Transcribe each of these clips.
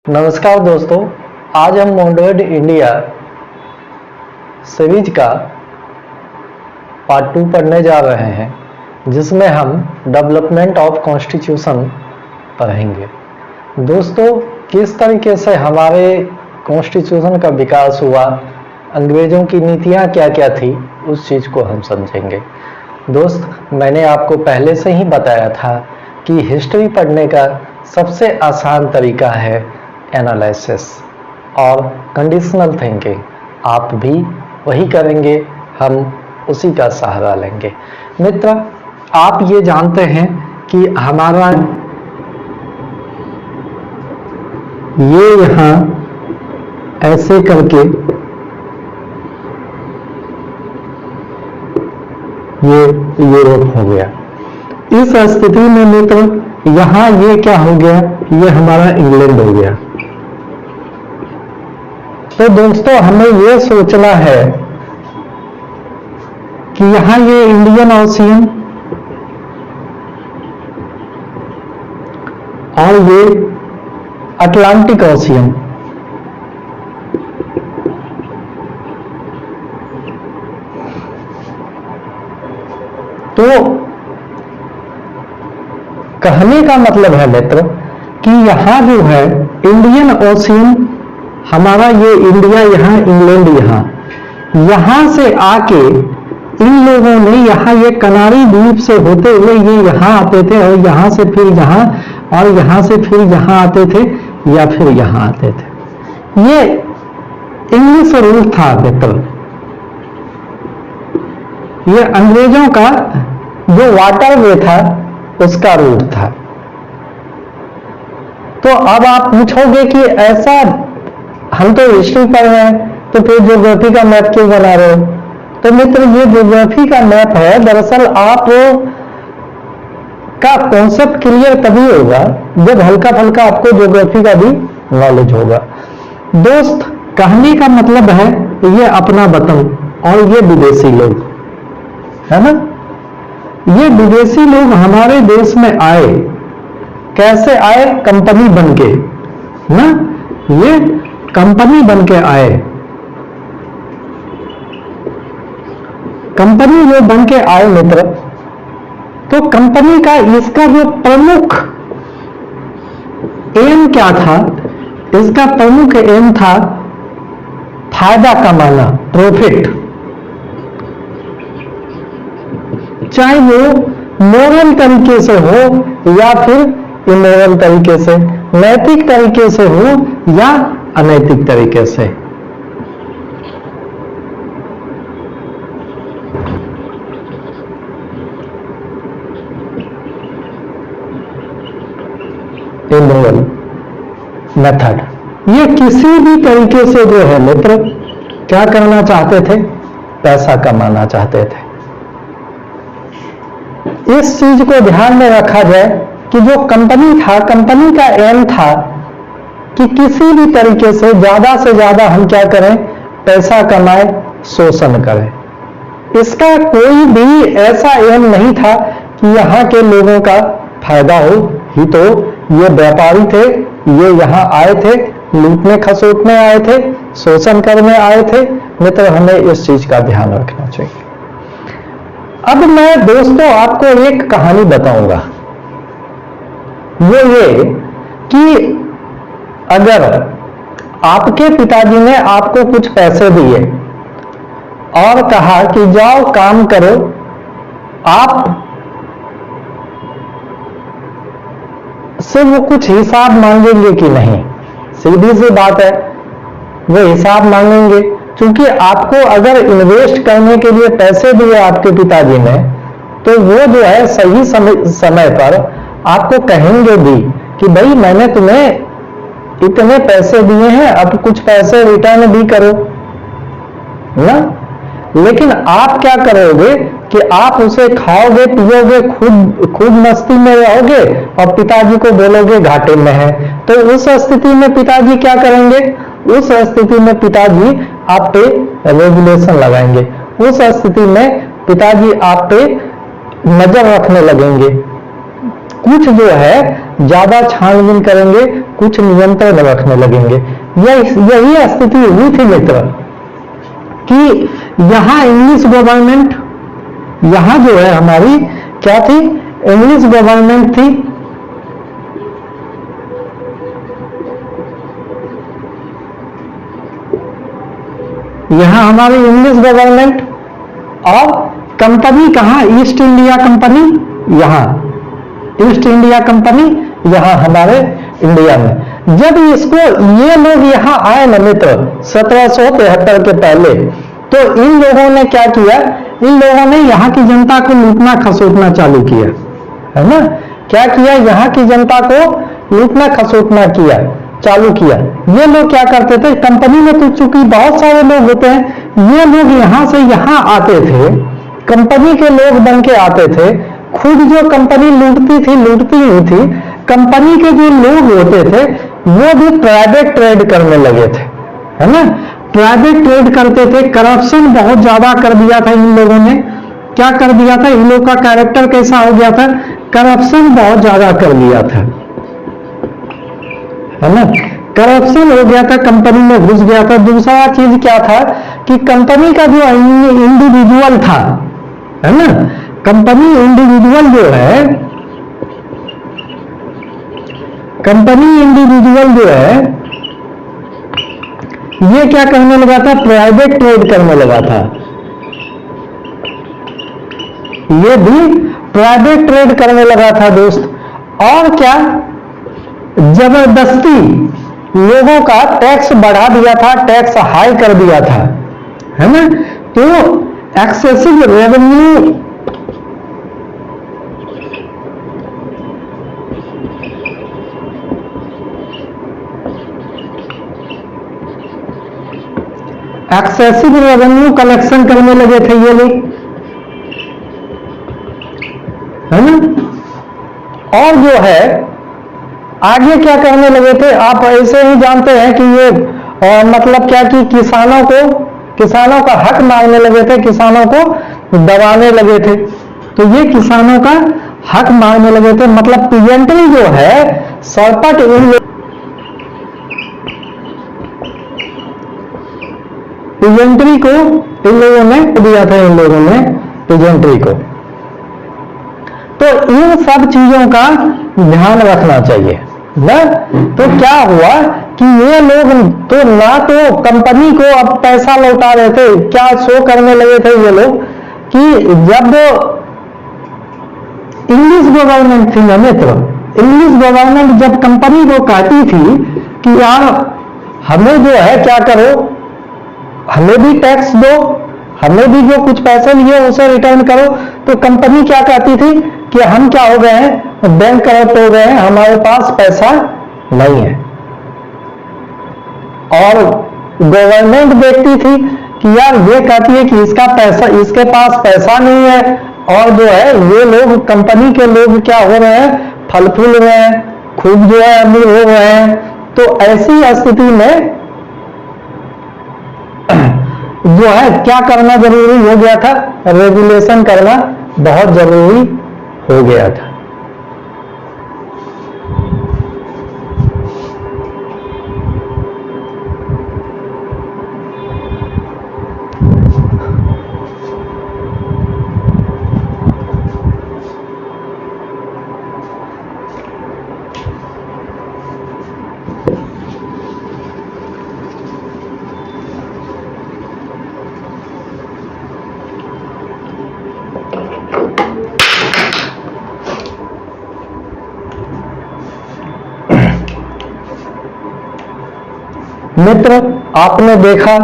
नमस्कार दोस्तों, आज हम मोन्डोइड इंडिया सीरीज का पार्ट 2 पढ़ने जा रहे हैं, जिसमें हम डेवलपमेंट ऑफ कॉन्स्टिट्यूशन पढ़ेंगे। दोस्तों, किस तरीके से हमारे कॉन्स्टिट्यूशन का विकास हुआ, अंग्रेजों की नीतियां क्या क्या थी, उस चीज़ को हम समझेंगे। दोस्त, मैंने आपको पहले से ही बताया था कि हिस्ट्री पढ़ने का सबसे आसान तरीका है एनालिसिस और कंडीशनल थिंकिंग। आप भी वही करेंगे, हम उसी का सहारा लेंगे। मित्र, आप ये जानते हैं कि हमारा ये यहाँ ऐसे करके ये यूरोप हो गया। इस स्थिति में मित्र यहाँ ये क्या हो गया, ये हमारा इंग्लैंड हो गया। तो दोस्तों, हमें ये सोचना है कि यहाँ ये इंडियन ओशियन और ये अटलांटिक ओशियन, तो कहने का मतलब है मित्र कि यहाँ जो है इंडियन ओशियन, हमारा ये इंडिया यहाँ, इंग्लैंड यहाँ से आके इन लोगों ने यहाँ ये कनारी द्वीप से होते हुए ये यहाँ आते थे और यहाँ से फिर यहाँ और यहाँ से फिर यहाँ आते थे या फिर यहाँ आते थे। ये इंग्लिश रूल था मित्र, ये अंग्रेजों का जो वाटरवे था उसका रूट था। तो अब आप पूछोगे कि ऐसा, हम तो हिस्ट्री पढ़ रहे हैं तो फिर ज्योग्राफी का मैप क्यों बना रहे हो? तो मित्र, ये ज्योग्राफी का मैप है। दरअसल आप का कॉन्सेप्ट क्लियर तभी होगा जब हल्का फुल्का आपको ज्योग्राफी का भी नॉलेज होगा। दोस्त, कहने का मतलब है ये अपना वतन और ये विदेशी लोग, है ना। ये विदेशी लोग हमारे देश में आए, कैसे आए? कंपनी बन के ना, ये कंपनी बन के आए। कंपनी जो बन के आए मित्र, तो कंपनी का इसका जो प्रमुख एम क्या था? इसका प्रमुख एम था फायदा कमाना, प्रॉफिट। चाहे वो मोरल तरीके से हो या फिर इमोरल तरीके से, नैतिक तरीके से हो या अनैतिक तरीके से। इमोरल मेथड, ये किसी भी तरीके से जो है मित्र क्या करना चाहते थे? पैसा कमाना चाहते थे। इस चीज को ध्यान में रखा जाए कि जो कंपनी था, कंपनी का एम था कि किसी भी तरीके से ज्यादा हम क्या करें? पैसा कमाए, शोषण करें। इसका कोई भी ऐसा एम नहीं था कि यहाँ के लोगों का फायदा हो। ही तो ये व्यापारी थे, ये यहाँ आए थे, लूटने खसोटने आए थे, शोषण करने आए थे। मित्र, हमें इस चीज का ध्यान रखना चाहिए। अब मैं दोस्तों आपको एक कहानी बताऊंगा। वो ये कि अगर आपके पिताजी ने आपको कुछ पैसे दिए और कहा कि जाओ काम करो, आप से वो कुछ हिसाब मांगेंगे कि नहीं? सीधी सी बात है, वो हिसाब मांगेंगे। क्योंकि आपको अगर इन्वेस्ट करने के लिए पैसे दिए आपके पिताजी ने, तो वो जो है सही समय पर आपको कहेंगे भी कि भाई मैंने तुम्हें इतने पैसे दिए हैं, अब कुछ पैसे रिटर्न भी करो ना। लेकिन आप क्या करोगे कि आप उसे खाओगे, पियोगे, खूब मस्ती में रहोगे और पिताजी को बोलोगे घाटे में है। तो उस स्थिति में पिताजी क्या करेंगे? उस स्थिति में पिताजी आप पे रेगुलेशन लगाएंगे। उस स्थिति में पिताजी आप पे नजर रखने लगेंगे। कुछ जो है ज्यादा छानबीन करेंगे, कुछ नियंत्रण रखने लगेंगे। यही स्थिति हुई थी मित्र कि यहां इंग्लिश गवर्नमेंट, यहां जो है हमारी क्या थी, इंग्लिश गवर्नमेंट थी। यहां हमारी इंग्लिश गवर्नमेंट और कंपनी कहां, ईस्ट इंडिया कंपनी, यहां ईस्ट इंडिया कंपनी, यहां हमारे इंडिया में। जब इसको ये लोग यहां आए ना मित्र 1773 के पहले, तो इन लोगों ने क्या किया, इन लोगों ने यहां की जनता को लूटना खसोटना चालू किया, है ना। क्या किया, यहां की जनता को लूटना खसोटना किया, चालू किया। ये लोग क्या करते थे, कंपनी में तो चूंकि बहुत सारे लोग होते हैं, ये लोग यहां से यहां आते थे, कंपनी के लोग बन के आते थे। खुद जो कंपनी लूटती ही थी, कंपनी के जो लोग होते थे वो भी प्राइवेट ट्रेड करने लगे थे, है ना। प्राइवेट ट्रेड करते थे, करप्शन बहुत ज्यादा कर दिया था इन लोगों ने। क्या कर दिया था, इन लोगों का कैरेक्टर कैसा हो गया था, करप्शन बहुत ज्यादा कर दिया था, है ना। करप्शन हो गया था, कंपनी में घुस गया था। दूसरा चीज क्या था कि कंपनी का जो इंडिविजुअल था, है ना, कंपनी इंडिविजुअल जो है, कंपनी इंडिविजुअल जो है, ये क्या करने लगा था, प्राइवेट ट्रेड करने लगा था। ये भी प्राइवेट ट्रेड करने लगा था दोस्त। और क्या, जबरदस्ती लोगों का टैक्स बढ़ा दिया था, टैक्स हाई कर दिया था, है ना। तो excessive revenue, excessive revenue collection करने लगे थे ये लोग, है ना। और जो है आगे क्या करने लगे थे, आप ऐसे ही जानते हैं कि ये मतलब क्या कि किसानों का हक मांगने लगे थे, किसानों को दबाने लगे थे। तो ये किसानों का हक मांगने लगे थे, मतलब पीजेंट्री जो है सरपट पीजेंट्री को इन लोगों ने दिया था, इन लोगों ने पीजेंट्री को। तो इन सब चीजों का ध्यान रखना चाहिए ना। तो क्या हुआ कि ये लोग तो ना तो कंपनी को अब पैसा लौटा रहे थे, क्या शो करने लगे थे ये लोग कि जब इंग्लिश गवर्नमेंट थी ना मित्र, इंग्लिश गवर्नमेंट जब कंपनी को कहती थी कि यार हमें जो है क्या करो, हमें भी टैक्स दो, हमें भी जो कुछ पैसे लिए उसे रिटर्न करो, तो कंपनी क्या कहती थी कि हम क्या हो गए हैं, बैंक करप्ट हो गए हैं, हमारे पास पैसा नहीं है। और गवर्नमेंट देखती थी कि यार ये कहती है कि इसका पैसा, इसके पास पैसा नहीं है, और जो है ये लोग कंपनी के लोग क्या हो रहे हैं, फल फूल रहे हैं, खूब जो है अमीर हो रहे हैं। तो ऐसी स्थिति में जो है क्या करना जरूरी हो गया था, रेगुलेशन करना बहुत जरूरी हो गया था। मित्र आपने देखा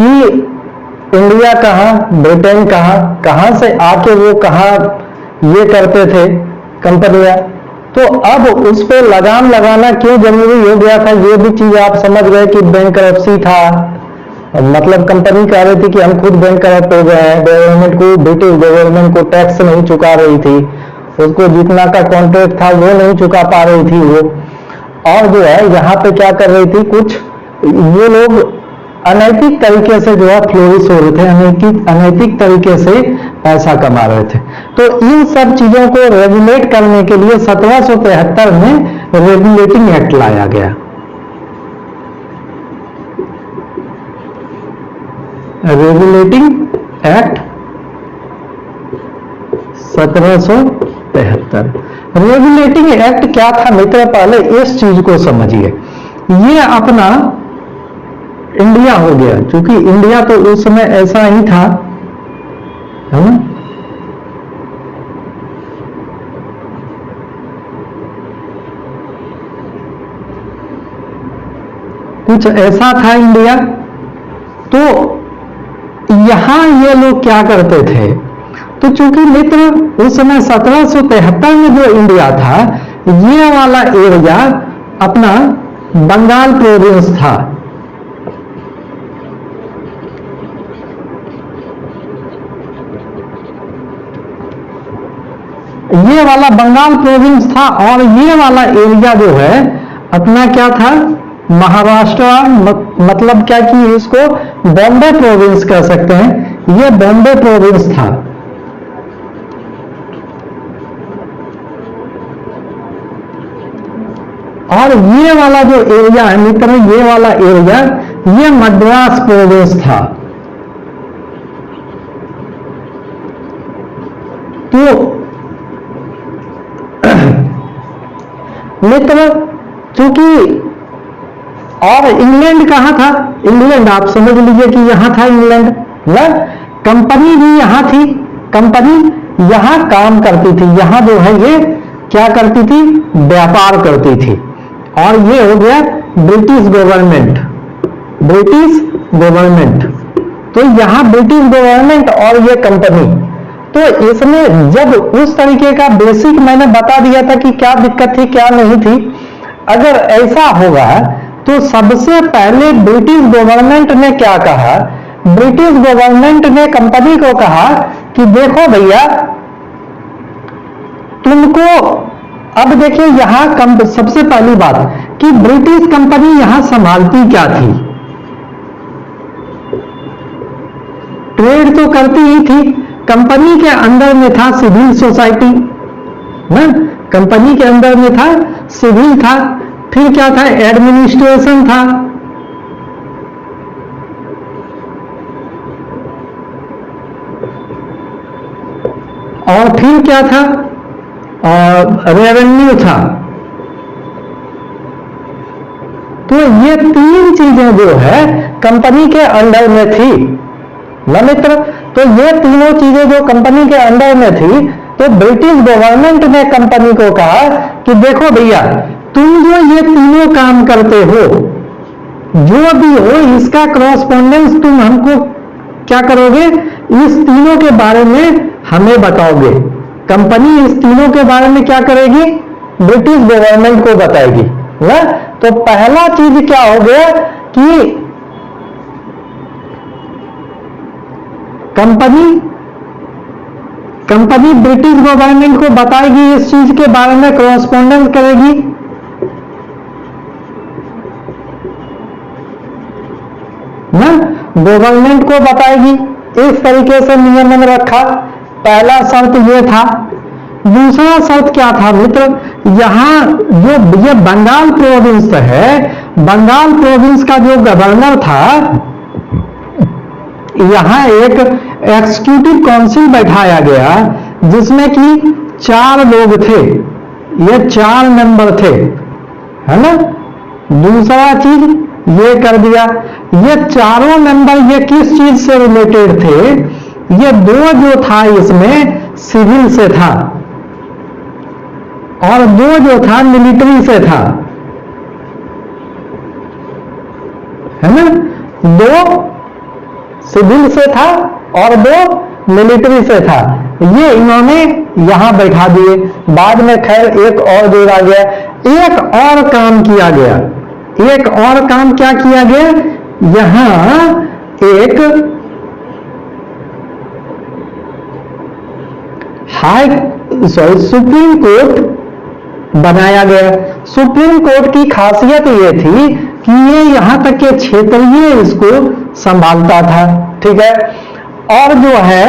कि इंडिया कहां, ब्रिटेन कहां, कहां से आके वो कहां ये करते थे कंपनियां। तो अब उस पे लगाम लगाना क्यों जरूरी हो गया था, ये भी चीज आप समझ गए कि बैंकरप्सी था, मतलब कंपनी कह रही थी कि हम खुद बैंकरप्ट हो गए हैं, गवर्नमेंट को, ब्रिटिश गवर्नमेंट को टैक्स नहीं चुका रही थी, उसको जितना का कॉन्ट्रैक्ट था वो नहीं चुका पा रही थी वो। और जो है यहाँ पे क्या कर रही थी, कुछ ये लोग अनैतिक तरीके से जो है फ्लोरिश हो रहे थे, अनैतिक तरीके से पैसा कमा रहे थे। तो इन सब चीजों को रेगुलेट करने के लिए 1773 में रेगुलेटिंग एक्ट लाया गया। Regulating act 1773। रेगुलेटिंग एक्ट क्या था मित्र, पहले इस चीज को समझिए। ये अपना इंडिया हो गया, क्योंकि इंडिया तो उस समय ऐसा ही था, है ना। कुछ ऐसा था इंडिया। तो यहां ये लोग क्या करते थे, तो चूंकि मित्र उस समय 1773 में जो इंडिया था, ये वाला एरिया अपना बंगाल प्रोविंस था। ये वाला बंगाल प्रोविंस था, और ये वाला एरिया जो है अपना क्या था, महाराष्ट्र, मतलब क्या कि इसको बॉम्बे प्रोविंस कह सकते हैं, ये बॉम्बे प्रोविंस था। और ये वाला जो एरिया है मित्र, ये वाला एरिया ये मद्रास प्रोविंस था। तो मित्र चूंकि, और इंग्लैंड कहां था, इंग्लैंड आप समझ लीजिए कि यहां था इंग्लैंड ना। कंपनी भी यहां थी, कंपनी यहां काम करती थी, यहां जो है ये क्या करती थी, व्यापार करती थी। और ये हो गया ब्रिटिश गवर्नमेंट, ब्रिटिश गवर्नमेंट। तो यहां ब्रिटिश गवर्नमेंट और ये कंपनी, तो इसमें जब उस तरीके का बेसिक मैंने बता दिया था कि क्या दिक्कत थी क्या नहीं थी। अगर ऐसा होगा तो सबसे पहले ब्रिटिश गवर्नमेंट ने क्या कहा, ब्रिटिश गवर्नमेंट ने कंपनी को कहा कि देखो भैया तुमको, अब देखिए यहां सबसे पहली बात कि ब्रिटिश कंपनी यहां संभालती क्या थी, ट्रेड तो करती ही थी। कंपनी के अंदर में था सिविल सोसाइटी ना, कंपनी के अंदर में था सिविल था, फिर क्या था, एडमिनिस्ट्रेशन था, और फिर क्या था, रेवेन्यू था। तो ये तीन चीजें जो है कंपनी के अंडर में थी ना मित्र। तो ये तीनों चीजें जो कंपनी के अंडर में थी, तो ब्रिटिश गवर्नमेंट ने कंपनी को कहा कि देखो भैया तुम जो ये तीनों काम करते हो, जो भी हो, इसका कॉरस्पॉन्डेंस तुम हमको क्या करोगे, इस तीनों के बारे में हमें बताओगे। कंपनी इस तीनों के बारे में क्या करेगी, ब्रिटिश गवर्नमेंट को बताएगी ना। तो पहला चीज क्या हो गया कि कंपनी ब्रिटिश गवर्नमेंट को बताएगी, इस चीज के बारे में कॉरस्पॉन्डेंस करेगी ना, गवर्नमेंट को बताएगी। इस तरीके से नियमन रखा, पहला शर्त ये था। दूसरा शर्त क्या था मित्र, यहां जो ये बंगाल प्रोविंस है, बंगाल प्रोविंस का जो गवर्नर था, यहां एक एग्जीक्यूटिव काउंसिल बैठाया गया जिसमें कि 4 लोग थे, ये 4 मेंबर थे, है ना। दूसरा चीज ये कर दिया, ये चारों मेंबर ये किस चीज से रिलेटेड थे, ये 2 जो था इसमें सिविल से था और 2 जो था मिलिट्री से था, है ना। 2 सिविल से था और 2 मिलिट्री से था। ये इन्होंने यहां बैठा दिए। बाद में खैर एक और जोड़ा गया, एक और काम किया गया। एक और काम क्या किया गया, यहां एक सुप्रीम कोर्ट बनाया गया। सुप्रीम कोर्ट की खासियत यह थी कि कि ये यहां तक के क्षेत्रीय इसको संभालता था, ठीक है। और जो है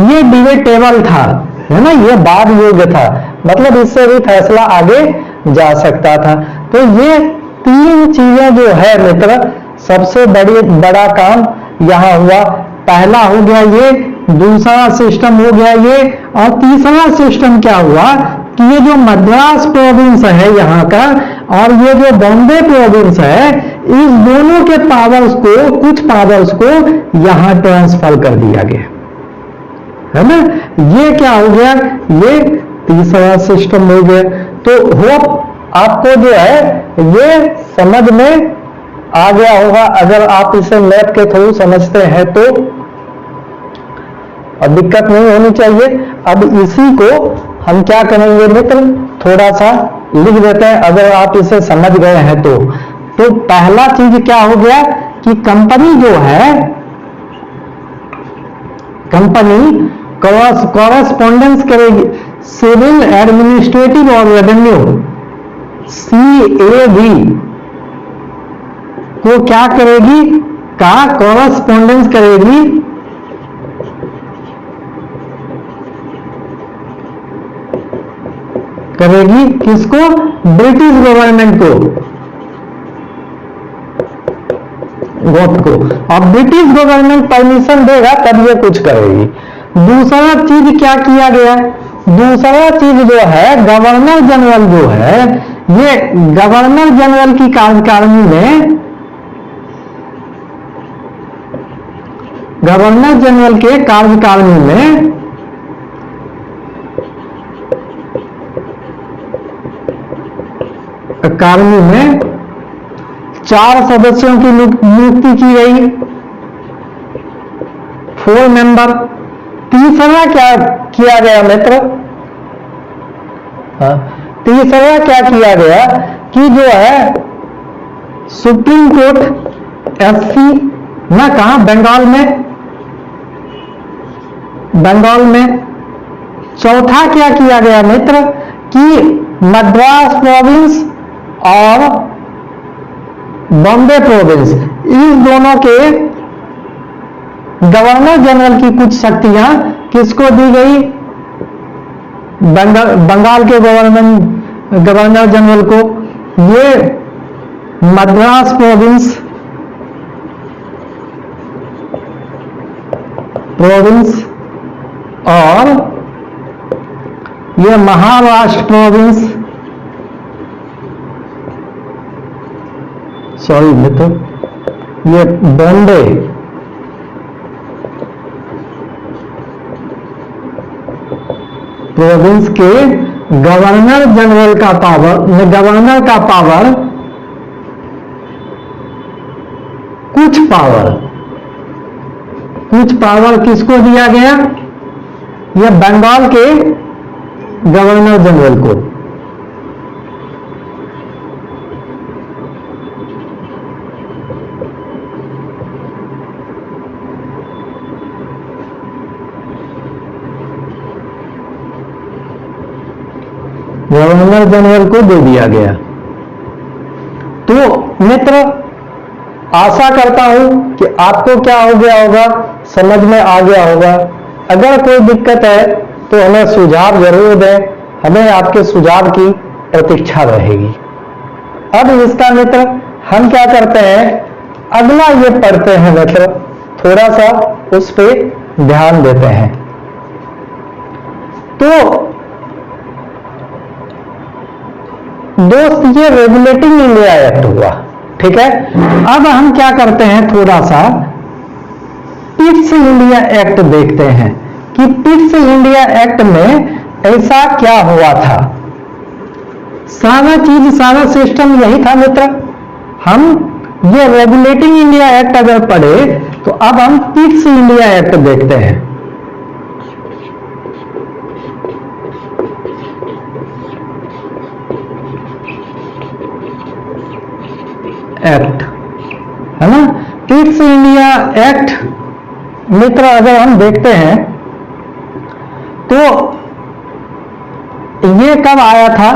ये डिबेटेबल था, है ना, ये वाद योग्य था, मतलब इससे भी फैसला आगे जा सकता था। तो ये तीन चीजें जो है मित्र, सबसे बड़ा काम यहां हुआ। पहला हो गया ये, दूसरा सिस्टम हो गया ये, और तीसरा सिस्टम क्या हुआ कि ये जो मद्रास प्रोविंस है यहाँ का और ये जो बॉम्बे प्रोविंस है, इस दोनों के पावर्स को, कुछ पावर्स को यहां ट्रांसफर कर दिया गया, है ना। ये क्या हो गया, ये तीसरा सिस्टम हो गया। तो होप आपको जो है ये समझ में आ गया होगा, अगर आप इसे मैप के थ्रू समझते हैं तो, और दिक्कत नहीं होनी चाहिए। अब इसी को हम क्या करेंगे मित्र, थोड़ा सा लिख देते हैं, अगर आप इसे समझ गए हैं तो। पहला चीज क्या हो गया कि कंपनी जो है, कंपनी कॉरेस्पॉन्डेंस करेगी, सिविल एडमिनिस्ट्रेटिव और रेवेन्यू CAV को क्या करेगी, का कॉरेस्पॉन्डेंस करेगी किसको, ब्रिटिश गवर्नमेंट को, और ब्रिटिश गवर्नमेंट परमिशन देगा तब ये कुछ करेगी। दूसरा चीज क्या किया गया, दूसरा चीज जो है गवर्नर जनरल जो है, ये गवर्नर जनरल की कार्यकारिणी में, गवर्नर जनरल के कार्यकारिणी में में 4 सदस्यों की नियुक्ति की गई, 4 मेंबर। तीसरा क्या किया गया मित्र, तीसरा क्या किया गया कि जो है सुप्रीम कोर्ट SC ना, कहा, बंगाल में। चौथा क्या किया गया मित्र कि मद्रास प्रोविंस और बॉम्बे प्रोविंस, इस दोनों के गवर्नर जनरल की कुछ शक्तियां किसको दी गई, बंगाल के गवर्नर जनरल को। ये मद्रास प्रोविंस और ये महाराष्ट्र प्रोविंस, सॉरी मित्र, ये बॉम्बे प्रोविंस के गवर्नर जनरल का पावर, गवर्नर का पावर, कुछ पावर किसको दिया गया, यह बंगाल के गवर्नर जनरल को। गवर्नर जनरल को दे दिया गया। तो मित्र, आशा करता हूं कि आपको क्या हो गया होगा, समझ में आ गया होगा। अगर कोई दिक्कत है तो हमें सुझाव जरूर दें, हमें आपके सुझाव की प्रतीक्षा रहेगी। अब इसका मित्र हम क्या करते हैं, अगला ये पढ़ते हैं मित्र, थोड़ा सा उस पर ध्यान देते हैं। तो दोस्त, ये रेगुलेटिंग इंडिया एक्ट हुआ, ठीक है। अब हम क्या करते हैं, थोड़ा सा पिट्स इंडिया एक्ट देखते हैं कि पिट्स इंडिया एक्ट में ऐसा क्या हुआ था। सारा सिस्टम यही था मित्र। हम ये रेगुलेटिंग इंडिया एक्ट अगर पढ़े तो अब हम पिट्स इंडिया एक्ट देखते हैं। एक्ट, है ना, पिट्स इंडिया एक्ट मित्र अगर हम देखते हैं तो ये कब आया था,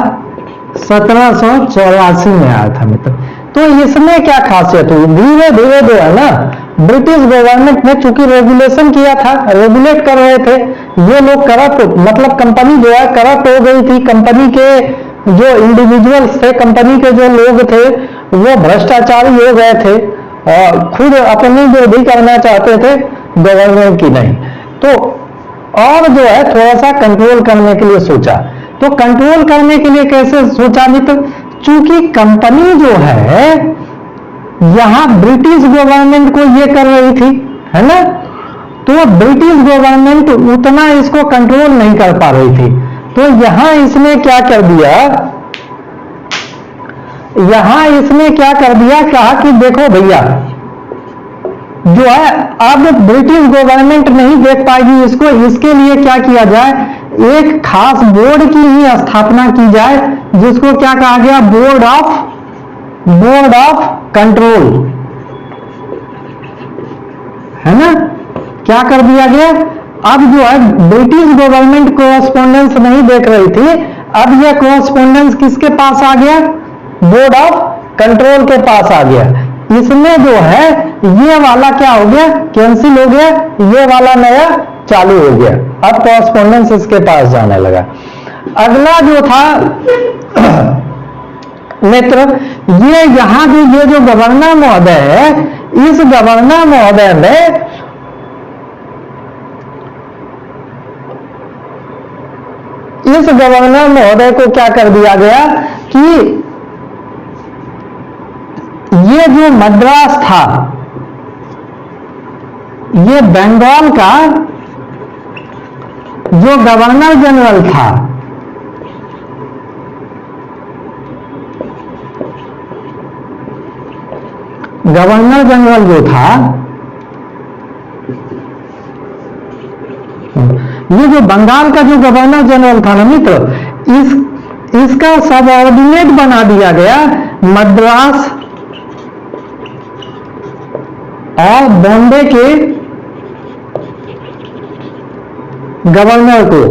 1784 में आया था मित्र। तो इसमें क्या खासियत हुई, धीरे धीरे जो है ना ब्रिटिश गवर्नमेंट ने चूंकि रेगुलेशन किया था, रेगुलेट कर रहे थे, ये लोग करप्ट, मतलब कंपनी जो है करप्ट हो गई थी, कंपनी के जो इंडिविजुअल्स थे, कंपनी के जो लोग थे वो भ्रष्टाचारी हो गए थे और खुद अपनी जो भी करना चाहते थे गवर्नमेंट की नहीं, तो और जो है थोड़ा सा कंट्रोल करने के लिए सोचा। तो कंट्रोल करने के लिए कैसे सोचा मित्र, चूंकि कंपनी जो है यहां ब्रिटिश गवर्नमेंट को ये कर रही थी, है ना, तो ब्रिटिश गवर्नमेंट उतना इसको कंट्रोल नहीं कर पा रही थी, तो यहां इसने क्या कर दिया, यहां इसने क्या कर दिया, कहा कि देखो भैया जो है अब ब्रिटिश गवर्नमेंट नहीं देख पाएगी इसको, इसके लिए क्या किया जाए, एक खास बोर्ड की ही स्थापना की जाए जिसको क्या कहा गया, बोर्ड ऑफ कंट्रोल, है ना। क्या कर दिया गया, अब जो है ब्रिटिश गवर्नमेंट कोरस्पोंडेंस नहीं देख रही थी, अब यह कोरस्पोंडेंस किसके पास आ गया, बोर्ड ऑफ कंट्रोल के पास आ गया। इसमें जो है ये वाला क्या हो गया, कैंसिल हो गया, ये वाला नया चालू हो गया, अब कोरस्पोंडेंस इसके पास जाने लगा। अगला जो था मित्र, ये यहां भी ये जो गवर्नर महोदय है, इस गवर्नर महोदय में इस गवर्नर महोदय को क्या कर दिया गया कि ये जो मद्रास था, ये बंगाल का जो गवर्नर जनरल था, गवर्नर जनरल जो था, ये जो बंगाल का जो गवर्नर जनरल था ना मित्र, इसका सबऑर्डिनेट बना दिया गया मद्रास और बॉम्बे के गवर्नर को।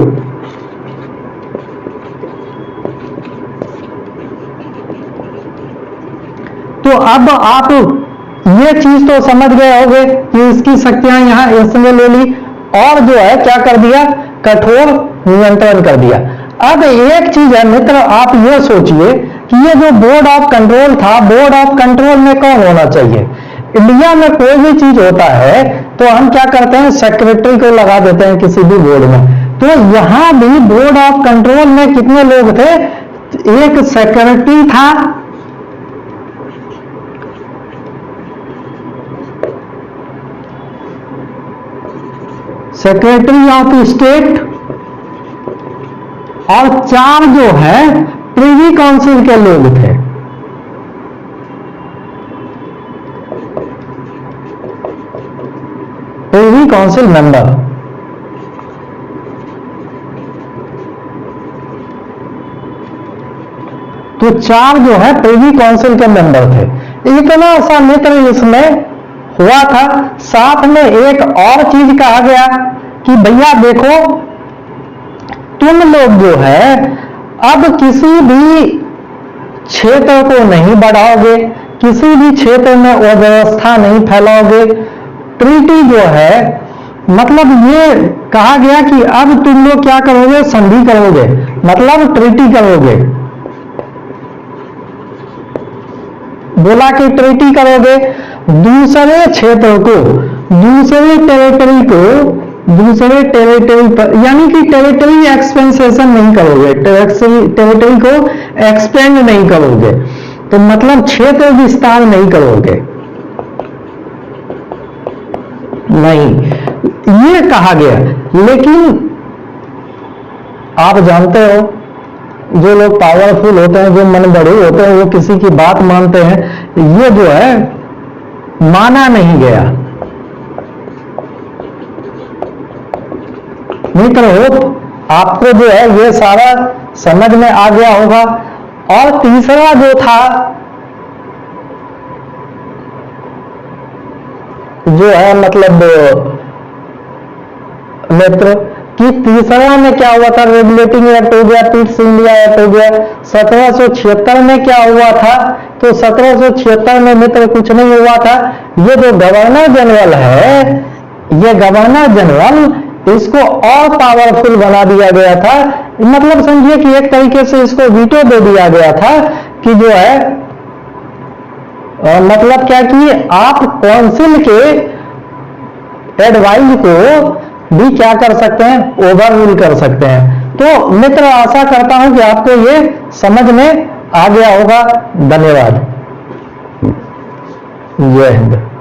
तो अब आप ये चीज तो समझ गए होंगे कि इसकी शक्तियां यहां इसने ले ली और जो है क्या कर दिया, कठोर नियंत्रण कर दिया। अब एक चीज है मित्र, आप ये सोचिए कि ये जो बोर्ड ऑफ कंट्रोल था, बोर्ड ऑफ कंट्रोल में कौन होना चाहिए। इंडिया में कोई भी चीज होता है तो हम क्या करते हैं, सेक्रेटरी को लगा देते हैं किसी भी बोर्ड में। तो यहां भी बोर्ड ऑफ कंट्रोल में कितने लोग थे, एक सेक्रेटरी था, सेक्रेटरी ऑफ स्टेट, और 4 जो है प्रिवी काउंसिल के लोग थे। प्रिवी काउंसिल मेंबर, तो 4 जो है प्रिवी काउंसिल के मेंबर थे। इतना सा मित्र इसमें हुआ था। साथ में एक और चीज कहा गया कि भैया देखो तुम लोग जो है अब किसी भी क्षेत्र को नहीं बढ़ाओगे, किसी भी क्षेत्र में अव्यवस्था नहीं फैलाओगे। ट्रीटी जो है मतलब ये कहा गया कि अब तुम लोग क्या करोगे, संधि करोगे, मतलब ट्रीटी करोगे। बोला कि ट्रीटी करोगे, दूसरे क्षेत्र को, दूसरे टेरिटरी पर, यानी कि टेरिटरी एक्सपेंसेशन नहीं करोगे, टेरिटरी को एक्सपेंड नहीं करोगे, तो मतलब क्षेत्र विस्तार नहीं करोगे, नहीं, ये कहा गया। लेकिन आप जानते हो जो लोग पावरफुल होते हैं, जो मन बड़े होते हैं, वो किसी की बात मानते हैं। ये जो है माना नहीं गया। मित्र होप आपको जो है ये सारा समझ में आ गया होगा। और तीसरा जो था जो है मतलब मित्र कि कि तीसरा में क्या हुआ था, रेगुलेटिंग एक्ट हो गया, पिट्स इंडिया एक्ट हो गया। 1776 में क्या हुआ था, तो 1776 में मित्र कुछ नहीं हुआ था। ये जो गवर्नर जनरल है, ये गवर्नर जनरल इसको और पावरफुल बना दिया गया था। मतलब समझिए कि एक तरीके से इसको वीटो दे दिया गया था कि जो है मतलब क्या कि आप काउंसिल के एडवाइस को भी क्या कर सकते हैं, ओवर रूल कर सकते हैं। तो मित्र आशा करता हूं कि आपको ये समझ में आ गया होगा। धन्यवाद। जय हिंद।